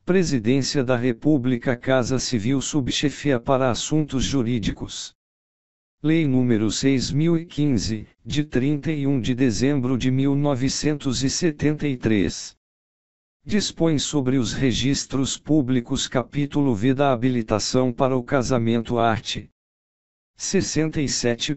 Presidência da República, Casa Civil, Subchefia para Assuntos Jurídicos. Lei nº 6.015, de 31 de dezembro de 1973. Dispõe sobre os registros públicos. Capítulo V da habilitação para o casamento. Art. 67.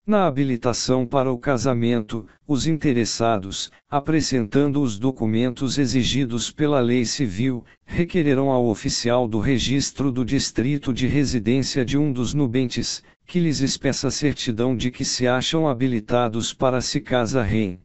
Na habilitação para o casamento, os interessados, apresentando os documentos exigidos pela Lei Civil, requererão ao oficial do registro do distrito de residência de um dos nubentes, que lhes expeça a certidão de que se acham habilitados para se casarem.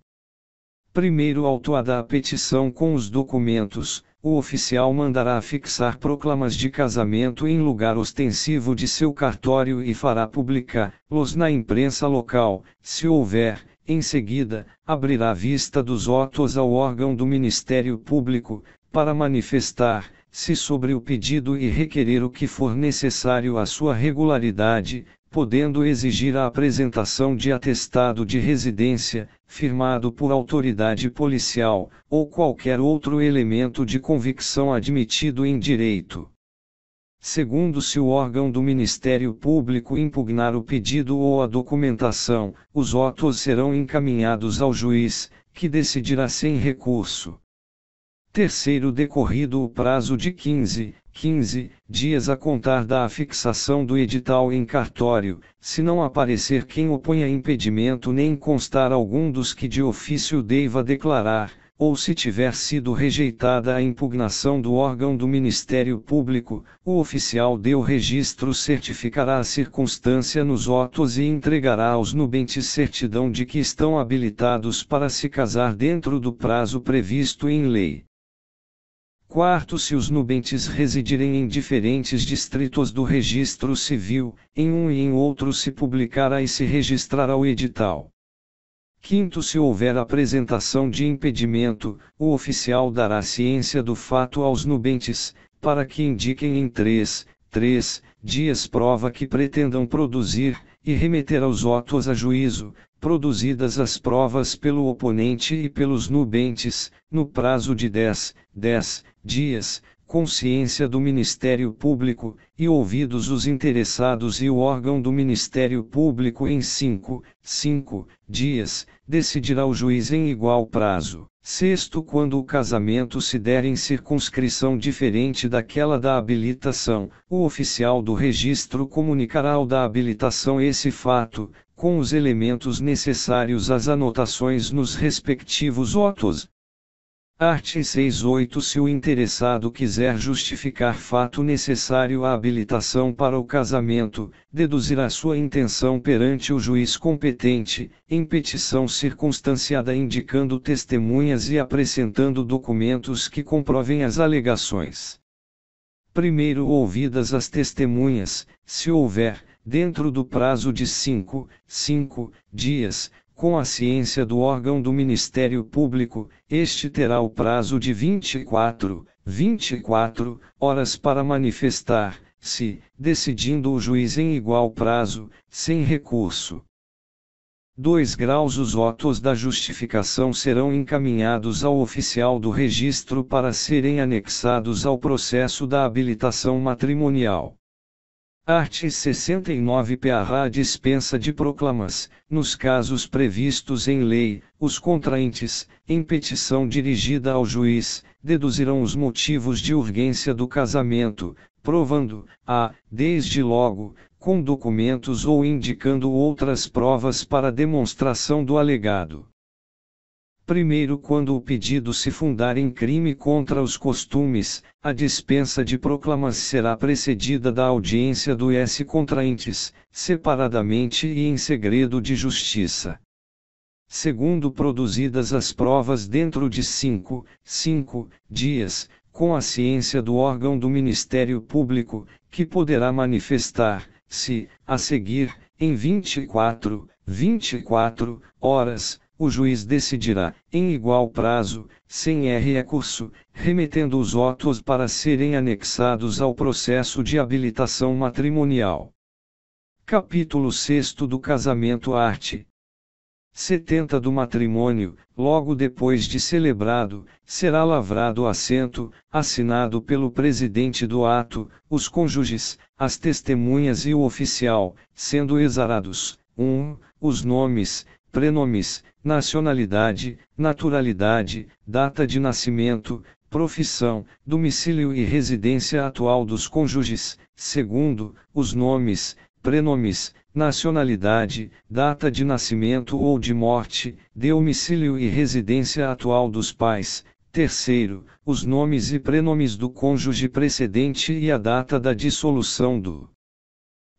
Primeiro autuada a petição com os documentos, o oficial mandará fixar proclamas de casamento em lugar ostensivo de seu cartório e fará publicá-los na imprensa local, se houver. Em seguida, abrirá vista dos autos ao órgão do Ministério Público, para manifestar-se sobre o pedido e requerer o que for necessário à sua regularidade, podendo exigir a apresentação de atestado de residência, firmado por autoridade policial, ou qualquer outro elemento de convicção admitido em direito. Segundo, se o órgão do Ministério Público impugnar o pedido ou a documentação, os autos serão encaminhados ao juiz, que decidirá sem recurso. Terceiro, decorrido o prazo de 15 dias a contar da afixação do edital em cartório, se não aparecer quem oponha impedimento nem constar algum dos que de ofício deva declarar, ou se tiver sido rejeitada a impugnação do órgão do Ministério Público, o oficial do registro certificará a circunstância nos autos e entregará aos nubentes certidão de que estão habilitados para se casar dentro do prazo previsto em lei. Quarto, se os nubentes residirem em diferentes distritos do registro civil, em um e em outro se publicará e se registrará o edital. Quinto, se houver apresentação de impedimento, o oficial dará ciência do fato aos nubentes, para que indiquem em 3 dias prova que pretendam produzir, e remeterá os autos a juízo, produzidas as provas pelo oponente e pelos nubentes, no prazo de 10 dias, com ciência do Ministério Público, e ouvidos os interessados e o órgão do Ministério Público em 5 dias, decidirá o juiz em igual prazo. Sexto, quando o casamento se der em circunscrição diferente daquela da habilitação, o oficial do registro comunicará ao da habilitação esse fato, com os elementos necessários às anotações nos respectivos autos. Art. 68. Se o interessado quiser justificar fato necessário à habilitação para o casamento, deduzirá sua intenção perante o juiz competente, em petição circunstanciada indicando testemunhas e apresentando documentos que comprovem as alegações. Primeiro, ouvidas as testemunhas, se houver, dentro do prazo de 5 dias, com a ciência do órgão do Ministério Público, este terá o prazo de 24 horas para manifestar-se, decidindo o juiz em igual prazo, sem recurso. 2 graus. Os autos da justificação serão encaminhados ao oficial do registro para serem anexados ao processo da habilitação matrimonial. Art. 69. A dispensa de proclamas, nos casos previstos em lei, os contraentes, em petição dirigida ao juiz, deduzirão os motivos de urgência do casamento, provando-a, desde logo, com documentos ou indicando outras provas para demonstração do alegado. Primeiro, quando o pedido se fundar em crime contra os costumes, a dispensa de proclamas será precedida da audiência do contraentes, separadamente e em segredo de justiça. Segundo, produzidas as provas dentro de 5 dias, com a ciência do órgão do Ministério Público, que poderá manifestar-se, a seguir, em 24 horas, o juiz decidirá, em igual prazo, sem recurso, remetendo os autos para serem anexados ao processo de habilitação matrimonial. Capítulo 6 do casamento. Art. 70 do matrimônio, logo depois de celebrado, será lavrado o assento, assinado pelo presidente do ato, os cônjuges, as testemunhas e o oficial, sendo exarados: 1. Os nomes, prenomes, nacionalidade, naturalidade, data de nascimento, profissão, domicílio e residência atual dos cônjuges. 2. Os nomes, prenomes, nacionalidade, data de nascimento ou de morte, domicílio e residência atual dos pais. 3. Os nomes e prenomes do cônjuge precedente e a data da dissolução do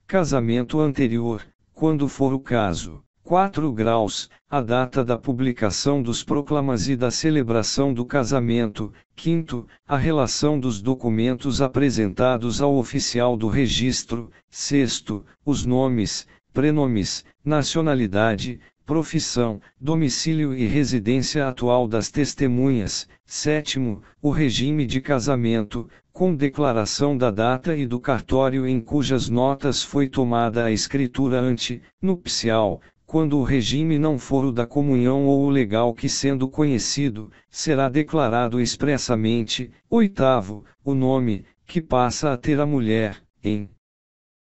casamento anterior, quando for o caso. 4 graus, a data da publicação dos proclamas e da celebração do casamento. 5. A relação dos documentos apresentados ao oficial do registro. 6. Os nomes, prenomes, nacionalidade, profissão, domicílio e residência atual das testemunhas. 7. O regime de casamento, com declaração da data e do cartório em cujas notas foi tomada a escritura ante-nupcial. Quando o regime não for o da comunhão ou o legal que, sendo conhecido, será declarado expressamente. 8. O nome, que passa a ter a mulher, em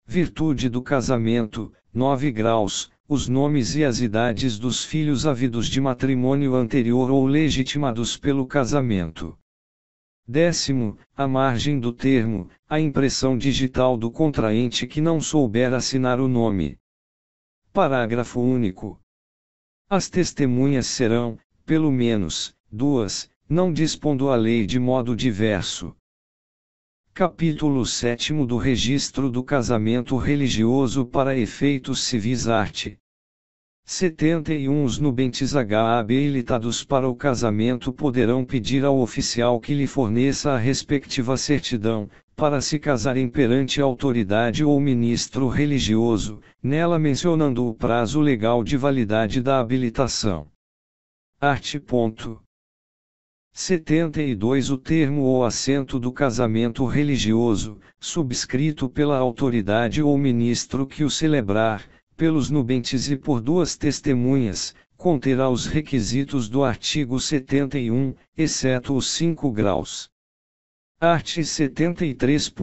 virtude do casamento. 9 graus, os nomes e as idades dos filhos havidos de matrimônio anterior ou legitimados pelo casamento. 10. A margem do termo, a impressão digital do contraente que não souber assinar o nome. Parágrafo único. As testemunhas serão, pelo menos, 2, não dispondo a lei de modo diverso. Capítulo 7 do Registro do Casamento Religioso para efeitos civis art. 71. Os nubentes habilitados para o casamento poderão pedir ao oficial que lhe forneça a respectiva certidão, para se casarem perante a autoridade ou ministro religioso, nela mencionando o prazo legal de validade da habilitação. Art. 72. O termo ou assento do casamento religioso, subscrito pela autoridade ou ministro que o celebrar, pelos nubentes e por 2 testemunhas, conterá os requisitos do artigo 71, exceto os 5 graus. Art. 73.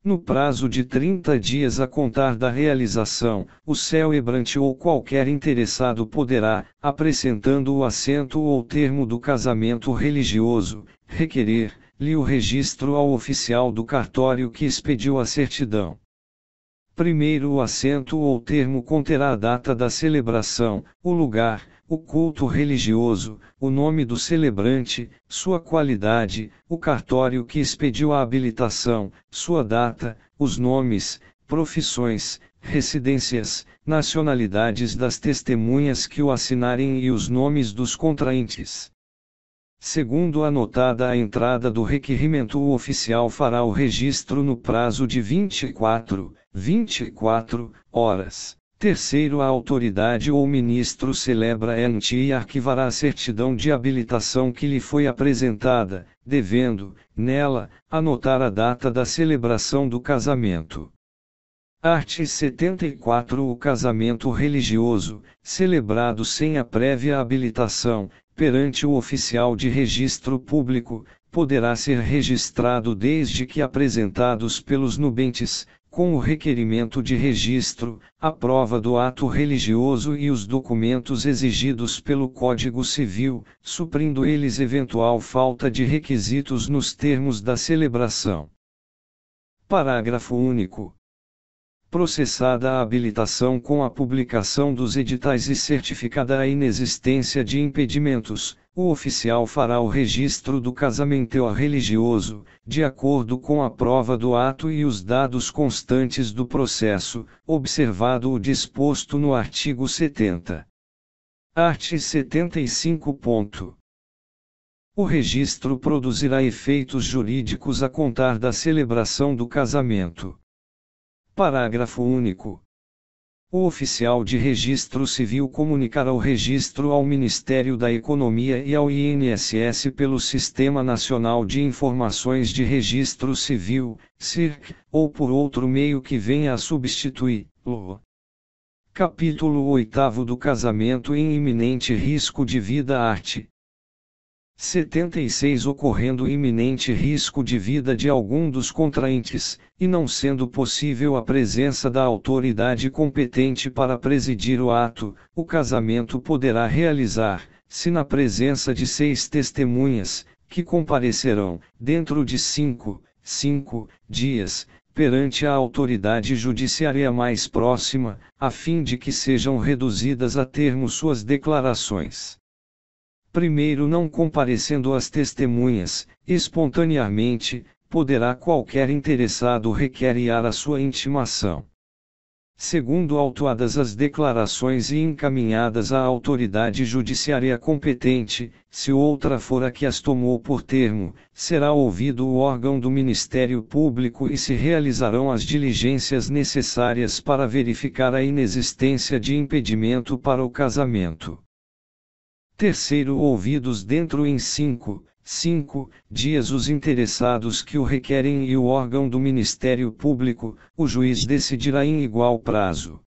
No prazo de 30 dias a contar da realização, o celebrante ou qualquer interessado poderá, apresentando o assento ou termo do casamento religioso, requerer-lhe o registro ao oficial do cartório que expediu a certidão. Primeiro, o assento ou termo conterá a data da celebração, o lugar, o culto religioso, o nome do celebrante, sua qualidade, o cartório que expediu a habilitação, sua data, os nomes, profissões, residências, nacionalidades das testemunhas que o assinarem e os nomes dos contraentes. Segundo anotada a entrada do requerimento, o oficial fará o registro no prazo de 24 horas. Terceiro, a autoridade ou ministro celebra e arquivará a certidão de habilitação que lhe foi apresentada, devendo, nela, anotar a data da celebração do casamento. Art. 74. O casamento religioso, celebrado sem a prévia habilitação, perante o oficial de registro público, poderá ser registrado desde que apresentados pelos nubentes, com o requerimento de registro, a prova do ato religioso e os documentos exigidos pelo Código Civil, suprindo eles eventual falta de requisitos nos termos da celebração. Parágrafo único. Processada a habilitação com a publicação dos editais e certificada a inexistência de impedimentos, o oficial fará o registro do casamento religioso, de acordo com a prova do ato e os dados constantes do processo, observado o disposto no artigo 70. Art. 75. O registro produzirá efeitos jurídicos a contar da celebração do casamento. Parágrafo único. O oficial de registro civil comunicará o registro ao Ministério da Economia e ao INSS pelo Sistema Nacional de Informações de Registro Civil, SIRC, ou por outro meio que venha a substituí-lo. Capítulo 8 do casamento em iminente risco de vida art. 76 Ocorrendo iminente risco de vida de algum dos contraentes, e não sendo possível a presença da autoridade competente para presidir o ato, o casamento poderá realizar-se na presença de 6 testemunhas, que comparecerão, dentro de 5 dias, perante a autoridade judiciária mais próxima, a fim de que sejam reduzidas a termo suas declarações. Primeiro, não comparecendo as testemunhas, espontaneamente, poderá qualquer interessado requerer a sua intimação. Segundo, autuadas as declarações e encaminhadas à autoridade judiciária competente, se outra for a que as tomou por termo, será ouvido o órgão do Ministério Público e se realizarão as diligências necessárias para verificar a inexistência de impedimento para o casamento. Terceiro, ouvidos dentro em 5 dias os interessados que o requerem e o órgão do Ministério Público, o juiz decidirá em igual prazo.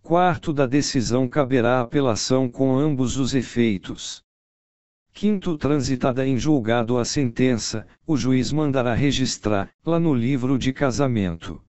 Quarto, da decisão caberá apelação com ambos os efeitos. Quinto, transitada em julgado a sentença, o juiz mandará registrar, lá no livro de casamento.